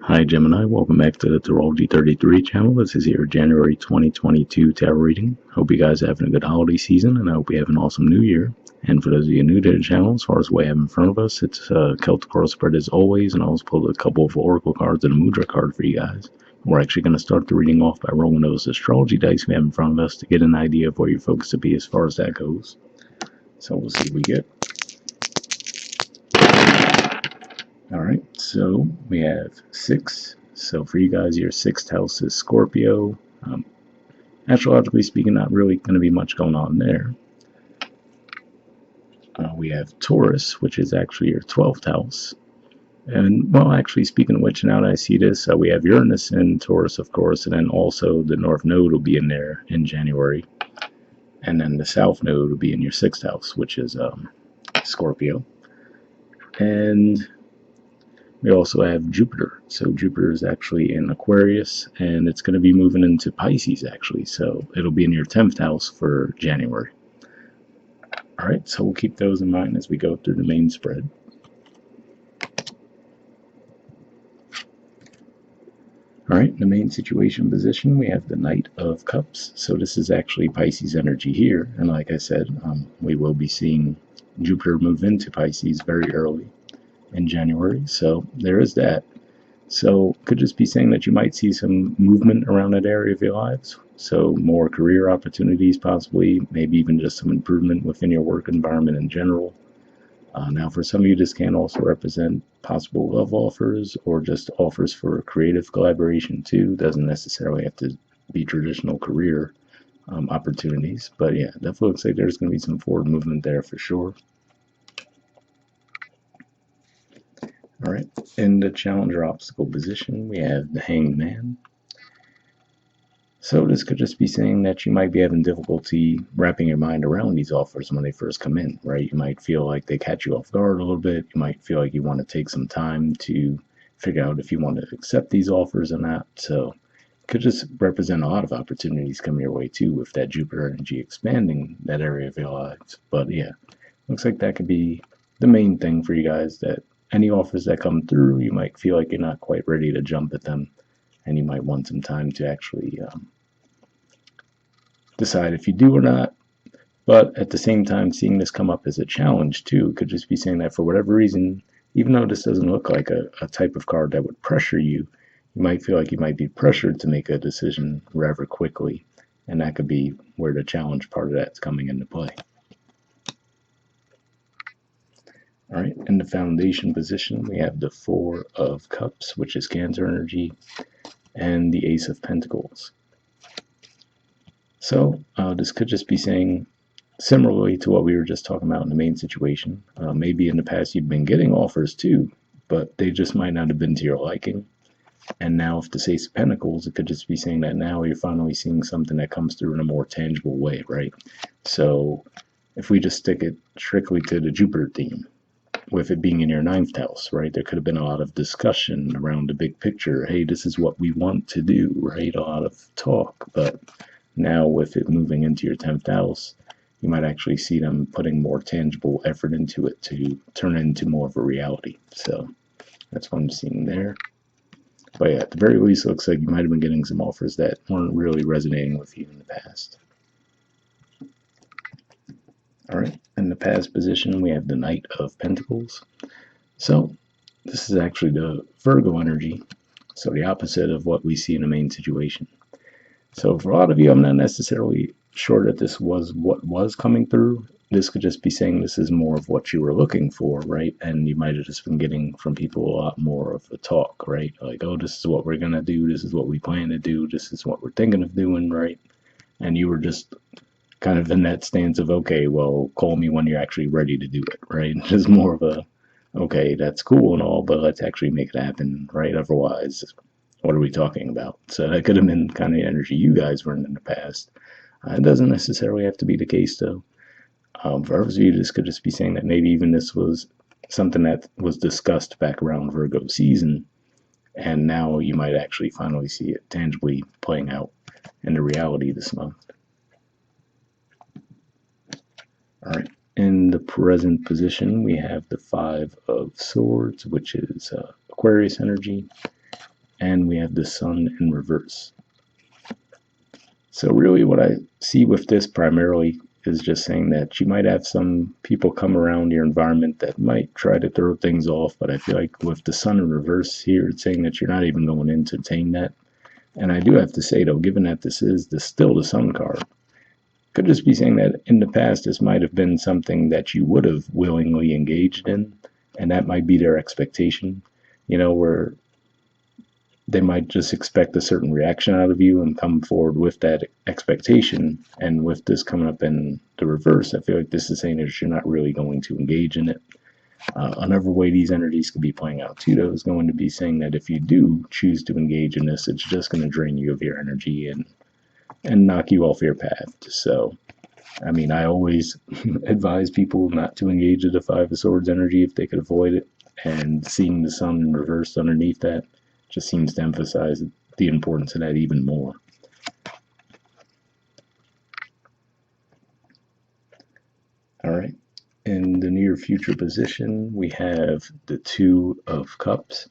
Hi Gemini, welcome back to the Astrology 33 channel. This is your January 2022 tarot reading. Hope you guys are having a good holiday season, and I hope you have an awesome new year. And for those of you new to the channel, as far as what we have in front of us, it's a Celtic Oracle spread as always, and I also pulled a couple of Oracle cards and a Mudra card for you guys. We're actually going to start the reading off by rolling those astrology dice we have in front of us to get an idea of where your focus will be as far as that goes. So we'll see what we get. Alright, so we have 6. So for you guys, your 6th house is Scorpio. Astrologically speaking, not really going to be much going on there. We have Taurus, which is actually your 12th house. And, well, actually, speaking of which, now that I see this, we have Uranus in Taurus, of course, and then also the North Node will be in there in January. And then the South Node will be in your 6th house, which is Scorpio. And we also have Jupiter. So Jupiter is actually in Aquarius, and it's going to be moving into Pisces, actually. So it'll be in your 10th house for January. All right, so we'll keep those in mind as we go through the main spread. All right, in the main situation position, we have the Knight of Cups. So this is actually Pisces energy here. And like I said, we will be seeing Jupiter move into Pisces very early in January, so there is that. So could just be saying that you might see some movement around that area of your lives, so more career opportunities possibly, maybe even just some improvement within your work environment in general. Now for some of you, this can also represent possible love offers or just offers for creative collaboration too. Doesn't necessarily have to be traditional career opportunities, but yeah, definitely looks like there's going to be some forward movement there for sure. All right, in the challenger obstacle position, we have the Hanged Man. So this could just be saying that you might be having difficulty wrapping your mind around these offers when they first come in, right? You might feel like they catch you off guard a little bit. You might feel like you want to take some time to figure out if you want to accept these offers or not. So it could just represent a lot of opportunities coming your way too, with that Jupiter energy expanding that area of your lives. But yeah, looks like that could be the main thing for you guys, that any offers that come through, you might feel like you're not quite ready to jump at them, and you might want some time to actually decide if you do or not. But at the same time, seeing this come up as a challenge too could just be saying that for whatever reason, even though this doesn't look like a type of card that would pressure you, you might feel like you might be pressured to make a decision rather quickly, and that could be where the challenge part of that's coming into play. All right, in the foundation position, we have the 4 of Cups, which is Cancer energy, and the Ace of Pentacles. So this could just be saying, similarly to what we were just talking about in the main situation, maybe in the past you've been getting offers too, but they just might not have been to your liking. And now with this Ace of Pentacles, it could just be saying that now you're finally seeing something that comes through in a more tangible way, right? So if we just stick it strictly to the Jupiter theme, with it being in your 9th house, right? There could have been a lot of discussion around the big picture. Hey, this is what we want to do, right? A lot of talk. But now with it moving into your 10th house, you might actually see them putting more tangible effort into it to turn it into more of a reality. So that's what I'm seeing there. But yeah, at the very least, it looks like you might have been getting some offers that weren't really resonating with you in the past. All right, in the past position, we have the Knight of Pentacles. So this is actually the Virgo energy, so the opposite of what we see in the main situation. So for a lot of you, I'm not necessarily sure that this was what was coming through. This could just be saying this is more of what you were looking for, right? And you might have just been getting from people a lot more of the talk, right? Like, oh, this is what we're going to do. This is what we plan to do. This is what we're thinking of doing, right? And you were just kind of in that stance of, okay, well, call me when you're actually ready to do it, right? Just more of a, okay, that's cool and all, but let's actually make it happen, right? Otherwise, what are we talking about? So that could have been kind of the energy you guys were in the past. It doesn't necessarily have to be the case, though. For others of you, this could just be saying that maybe even this was something that was discussed back around Virgo season, and now you might actually finally see it tangibly playing out in the reality this month. All right, in the present position, we have the 5 of Swords, which is Aquarius energy, and we have the sun in reverse. So really what I see with this primarily is just saying that you might have some people come around your environment that might try to throw things off, but I feel like with the sun in reverse here, it's saying that you're not even going to entertain that. And I do have to say, though, given that this is still the sun card, could just be saying that in the past this might have been something that you would have willingly engaged in, and that might be their expectation, where they might just expect a certain reaction out of you and come forward with that expectation. And with this coming up in the reverse, I feel like this is saying that you're not really going to engage in it. Another way these energies could be playing out too, though, is going to be saying that if you do choose to engage in this, it's just going to drain you of your energy and knock you off your path. So, I mean, I always advise people not to engage in the Five of Swords energy if they could avoid it. And seeing the sun reversed underneath that just seems to emphasize the importance of that even more. All right. In the near future position, we have the Two of Cups.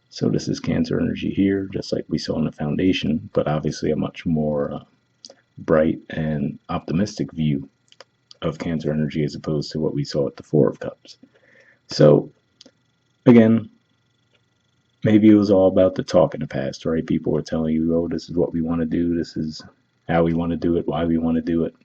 So this is Cancer energy here, just like we saw in the foundation, but obviously a much more bright and optimistic view of Cancer energy as opposed to what we saw at the Four of Cups. So again, maybe it was all about the talk in the past, right? People were telling you, oh, this is what we want to do, this is how we want to do it, why we want to do it.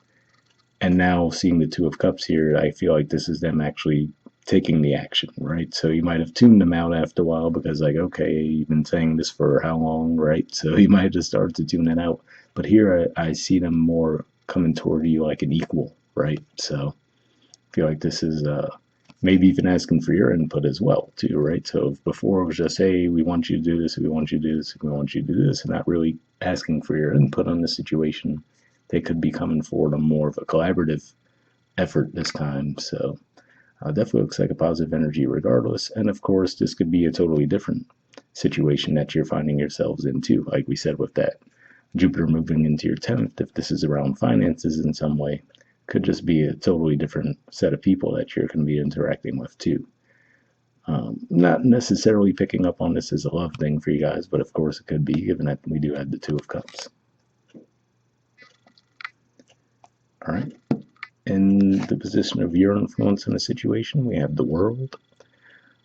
And now seeing the Two of Cups here, I feel like this is them actually taking the action, right? So you might have tuned them out after a while because, like, okay, you've been saying this for how long, right? So you might have just started to tune that out. But here I see them more coming toward you like an equal, right? So I feel like this is maybe even asking for your input as well, too, right? So before it was just, hey, we want you to do this, we want you to do this, we want you to do this, and not really asking for your input on the situation. They could be coming forward on more of a collaborative effort this time. So definitely looks like a positive energy regardless. And of course, this could be a totally different situation that you're finding yourselves into. Like we said with that Jupiter moving into your 10th, if this is around finances in some way, could just be a totally different set of people that you're going to be interacting with too. Not necessarily picking up on this as a love thing for you guys, but of course it could be, given that we do have the Two of Cups. All right. In the position of your influence in a situation, we have the World.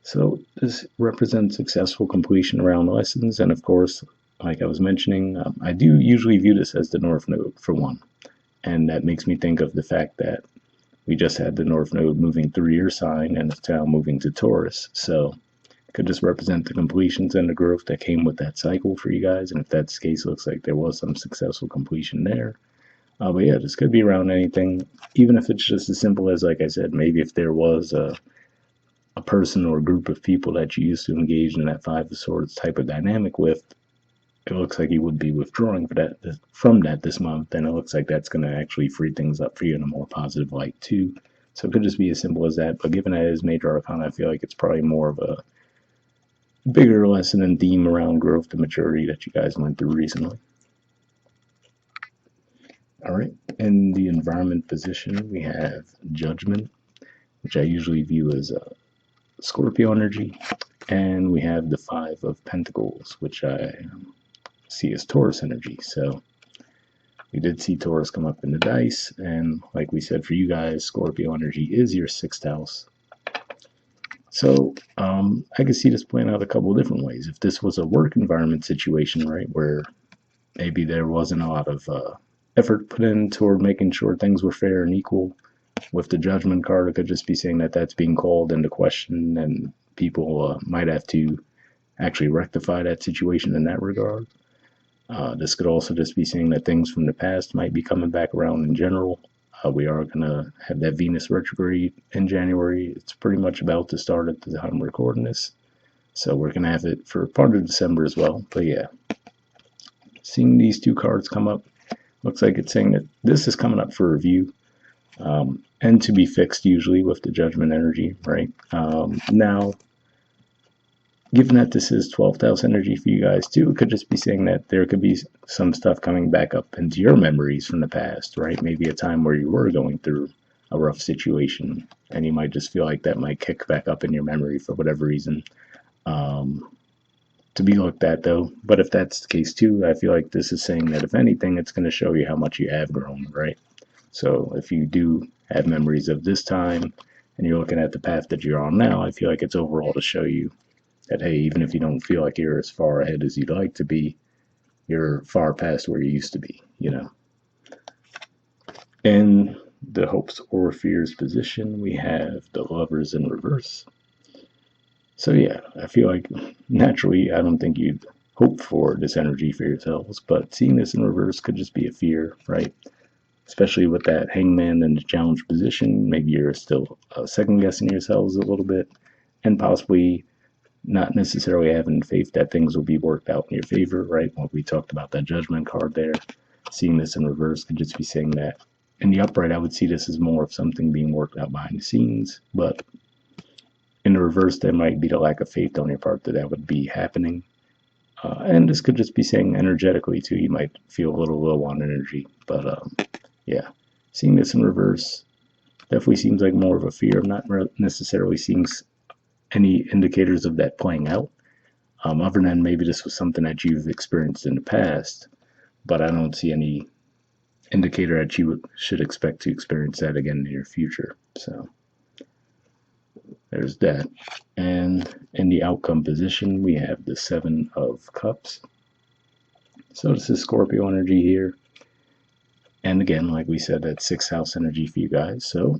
So this represents successful completion around lessons, and of course, like I was mentioning, I do usually view this as the North Node for one, and that makes me think of the fact that we just had the North Node moving through your sign, and it's now moving to Taurus. So it could just represent the completions and the growth that came with that cycle for you guys, and if that's the case, it looks like there was some successful completion there. But yeah, this could be around anything, even if it's just as simple as, like I said, maybe if there was a person or a group of people that you used to engage in that Five of Swords type of dynamic with, it looks like you would be withdrawing from that this month, and it looks like that's going to actually free things up for you in a more positive light too. So it could just be as simple as that, but given that it is Major Arcana, I feel like it's probably more of a bigger lesson and theme around growth and maturity that you guys went through recently. All right, in the environment position, we have Judgment, which I usually view as Scorpio energy, and we have the Five of Pentacles, which I see as Taurus energy. So we did see Taurus come up in the dice, and like we said, for you guys, Scorpio energy is your 6th house. So I could see this playing out a couple of different ways. If this was a work environment situation, right, where maybe there wasn't a lot of effort put in toward making sure things were fair and equal, with the Judgment card, it could just be saying that that's being called into question, and people might have to actually rectify that situation in that regard. This could also just be saying that things from the past might be coming back around in general. We are going to have that Venus retrograde in January. It's pretty much about to start at the time we're recording this. So we're going to have it for part of December as well. But yeah, seeing these two cards come up, looks like it's saying that this is coming up for review. And to be fixed usually with the Judgment energy, right? Now, given that this is 12th house energy for you guys too, it could just be saying that there could be some stuff coming back up into your memories from the past, right? Maybe a time where you were going through a rough situation, and you might just feel like that might kick back up in your memory for whatever reason. to be looked at though. But if that's the case too, I feel like this is saying that if anything, it's going to show you how much you have grown, right? So if you do have memories of this time and you're looking at the path that you're on now, I feel like it's overall to show you that, hey, even if you don't feel like you're as far ahead as you'd like to be, you're far past where you used to be, you know. In the hopes or fears position, we have the lovers in reverse. So yeah, I feel like naturally, I don't think you'd hope for this energy for yourselves, but seeing this in reverse could just be a fear, right? Especially with that hangman in the challenge position, maybe you're still second guessing yourselves a little bit, and possibly not necessarily having faith that things will be worked out in your favor, right? When we talked about that judgment card there, seeing this in reverse could just be saying that. In the upright, I would see this as more of something being worked out behind the scenes, but in the reverse, there might be the lack of faith on your part that that would be happening. And this could just be saying energetically too, you might feel a little low on energy, but yeah, seeing this in reverse definitely seems like more of a fear. I'm not necessarily seeing any indicators of that playing out. Other than maybe this was something that you've experienced in the past, but I don't see any indicator that you should expect to experience that again in your future. So there's that. And in the outcome position, we have the Seven of Cups. So this is Scorpio energy here. And again, like we said, that's sixth house energy for you guys. So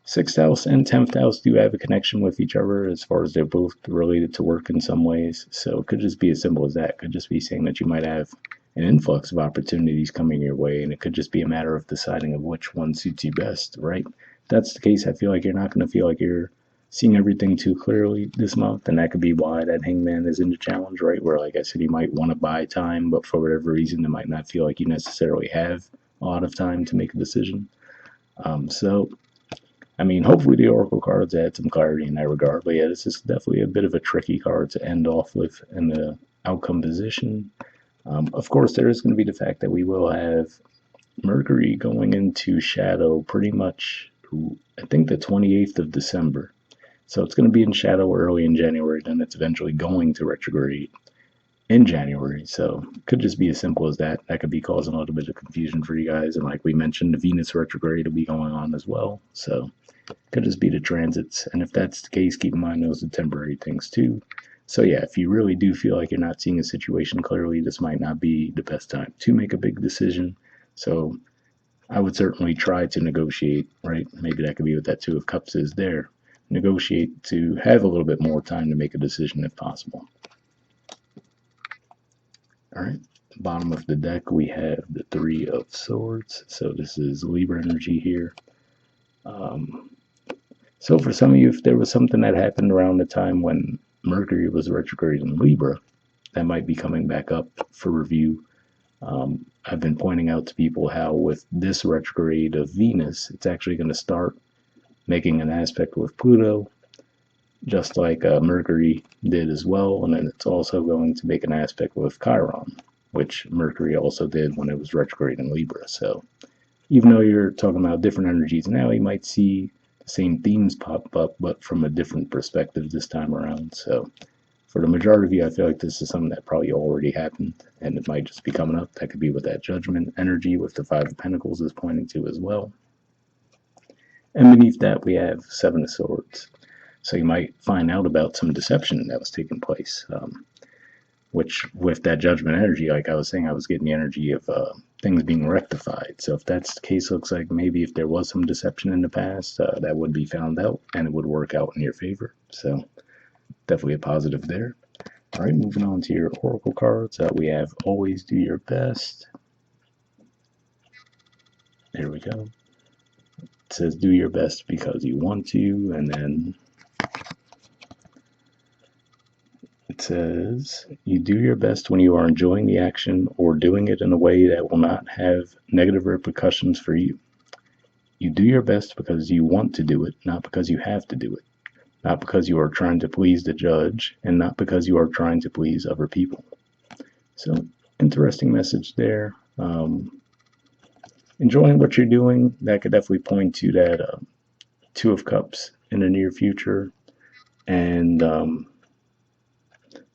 sixth house and 10th house do have a connection with each other as far as they're both related to work in some ways. So it could just be as simple as that. It could just be saying that you might have an influx of opportunities coming your way, and it could just be a matter of deciding of which one suits you best, right? If that's the case, I feel like you're not going to feel like you're seeing everything too clearly this month, and that could be why that hangman is in the challenge, right? Where, like I said, you might want to buy time, but for whatever reason, it might not feel like you necessarily have a lot of time to make a decision. So I mean, hopefully the Oracle cards add some clarity in that regard. But yeah, this is definitely a bit of a tricky card to end off with in the outcome position. Of course, there is going to be the fact that we will have Mercury going into shadow pretty much, I think, the 28th of December. So it's going to be in shadow early in January, then it's eventually going to retrograde in January. So it could just be as simple as that. That could be causing a little bit of confusion for you guys. And like we mentioned, the Venus retrograde will be going on as well. So it could just be the transits. And if that's the case, keep in mind those are temporary things too. So yeah, if you really do feel like you're not seeing a situation clearly, this might not be the best time to make a big decision. So I would certainly try to negotiate, right? Maybe that could be what that Two of Cups is there. Negotiate to have a little bit more time to make a decision if possible. All right, bottom of the deck, we have the Three of Swords. So this is Libra energy here. So for some of you, if there was something that happened around the time when Mercury was retrograde in Libra, that might be coming back up for review. I've been pointing out to people how with this retrograde of Venus, it's actually going to start making an aspect with Pluto, just like Mercury did as well, and then it's also going to make an aspect with Chiron, which Mercury also did when it was retrograde in Libra. So even though you're talking about different energies now, you might see the same themes pop up, but from a different perspective this time around. So for the majority of you, I feel like this is something that probably already happened, and it might just be coming up. That could be what that judgment energy with the Five of Pentacles is pointing to as well. And beneath that, we have Seven of Swords. So you might find out about some deception that was taking place, which with that judgment energy, like I was saying, I was getting the energy of things being rectified. So if that's the case, looks like maybe if there was some deception in the past, that would be found out and it would work out in your favor. So definitely a positive there. All right, moving on to your oracle cards. We have Always Do Your Best. There we go. It says do your best because you want to, and then it says you do your best when you are enjoying the action or doing it in a way that will not have negative repercussions for you. You do your best because you want to do it, not because you have to do it. Not because you are trying to please the judge, and not because you are trying to please other people. So, interesting message there. Enjoying what you're doing, that could definitely point to that Two of Cups in the near future. And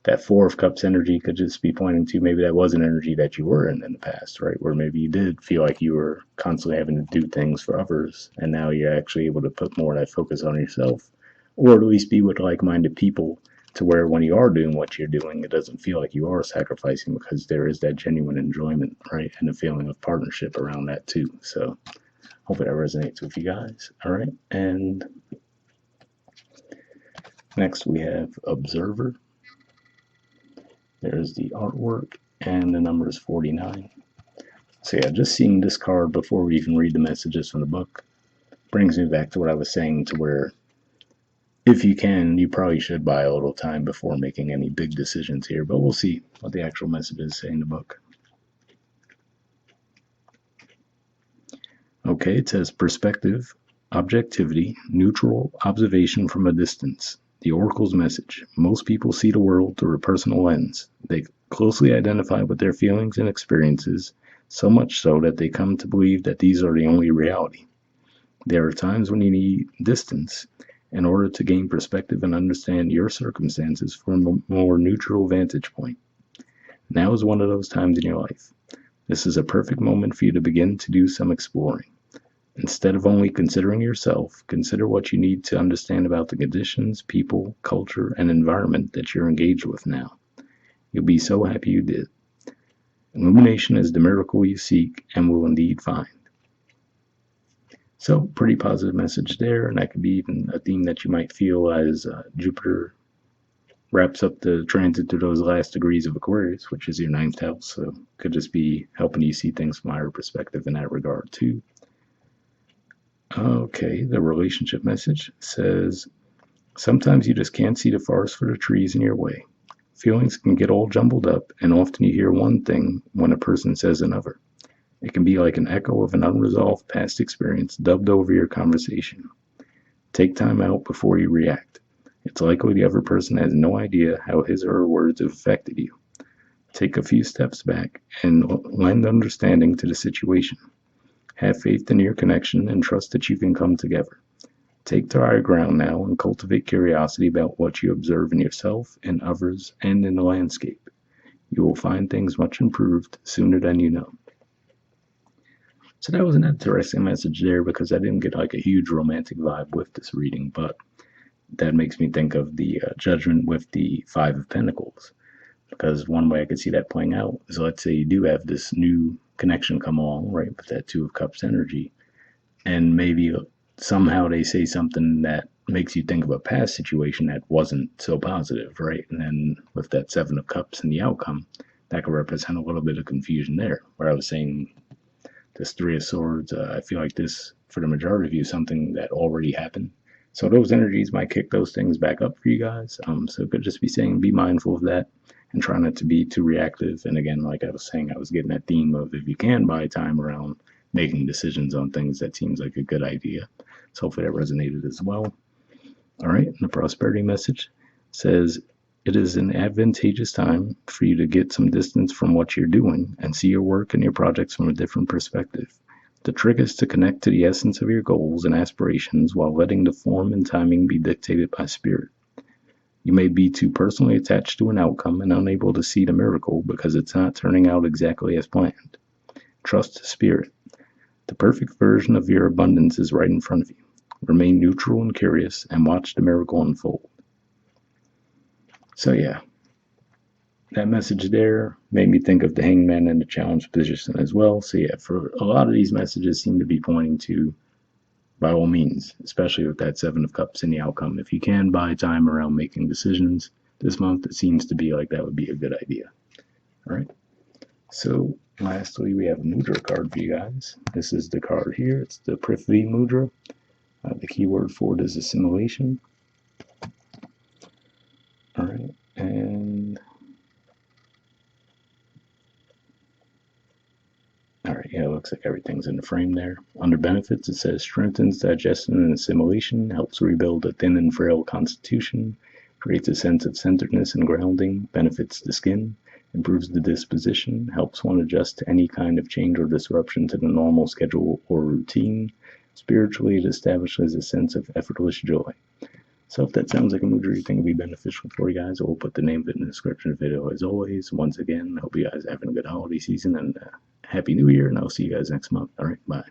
That Four of Cups energy could just be pointing to maybe that was an energy that you were in the past, right? Where maybe you did feel like you were constantly having to do things for others, and now you're actually able to put more of that focus on yourself, or at least be with like-minded people to where when you are doing what you're doing, it doesn't feel like you are sacrificing because there is that genuine enjoyment, right? And a feeling of partnership around that too. So hopefully that resonates with you guys. All right. And next we have Observer. There's the artwork, and the number is 49. So yeah, just seeing this card before we even read the messages from the book brings me back to what I was saying, to where if you can, you probably should buy a little time before making any big decisions here, but we'll see what the actual messages say in the book. Okay, it says perspective, objectivity, neutral observation from a distance. The Oracle's message. Most people see the world through a personal lens. They closely identify with their feelings and experiences, so much so that they come to believe that these are the only reality. There are times when you need distance in order to gain perspective and understand your circumstances from a more neutral vantage point. Now is one of those times in your life. This is a perfect moment for you to begin to do some exploring. Instead of only considering yourself, consider what you need to understand about the conditions, people, culture, and environment that you're engaged with now. You'll be so happy you did. Illumination is the miracle you seek and will indeed find. So, pretty positive message there, and that could be even a theme that you might feel as Jupiter wraps up the transit to those last degrees of Aquarius, which is your 9th house. So, could just be helping you see things from a higher perspective in that regard, too. Okay, the relationship message says, sometimes you just can't see the forest for the trees in your way. Feelings can get all jumbled up, and often you hear one thing when a person says another. It can be like an echo of an unresolved past experience dubbed over your conversation. Take time out before you react. It's likely the other person has no idea how his or her words have affected you. Take a few steps back and lend understanding to the situation. Have faith in your connection and trust that you can come together. Take to higher ground now and cultivate curiosity about what you observe in yourself, in others, and in the landscape. You will find things much improved sooner than you know. So that was an interesting message there, because I didn't get like a huge romantic vibe with this reading, but that makes me think of the Judgment with the Five of Pentacles. Because one way I could see that playing out is, let's say you do have this new connection come along, right, with that Two of Cups energy, and maybe somehow they say something that makes you think of a past situation that wasn't so positive, right? And then with that Seven of Cups and the outcome, that could represent a little bit of confusion there, where I was saying this Three of Swords, I feel like this, for the majority of you, something that already happened. So those energies might kick those things back up for you guys. So it could just be saying, be mindful of that and try not to be too reactive. And again, like I was saying, I was getting that theme of, if you can buy time around making decisions on things, that seems like a good idea. So hopefully that resonated as well. All right, and the prosperity message says, it is an advantageous time for you to get some distance from what you're doing and see your work and your projects from a different perspective. The trick is to connect to the essence of your goals and aspirations while letting the form and timing be dictated by spirit. You may be too personally attached to an outcome and unable to see the miracle because it's not turning out exactly as planned. Trust spirit. The perfect version of your abundance is right in front of you. Remain neutral and curious and watch the miracle unfold. So yeah, that message there made me think of the Hangman and the challenge position as well. So yeah, for a lot of these messages seem to be pointing to, by all means, especially with that Seven of Cups in the outcome, if you can buy time around making decisions this month, it seems to be like that would be a good idea. All right. So lastly, we have a Mudra card for you guys. This is the card here. It's the Prithvi Mudra. The keyword for it is assimilation. All right. And all right, yeah, it looks like everything's in the frame there. Under benefits, it says strengthens digestion and assimilation, helps rebuild a thin and frail constitution, creates a sense of centeredness and grounding, benefits the skin, improves the disposition, helps one adjust to any kind of change or disruption to the normal schedule or routine. Spiritually, it establishes a sense of effortless joy. So if that sounds like a mudra you think would be beneficial for you guys, we'll put the name of it in the description of the video as always. Once again, I hope you guys are having a good holiday season and Happy New Year, and I'll see you guys next month. All right, bye.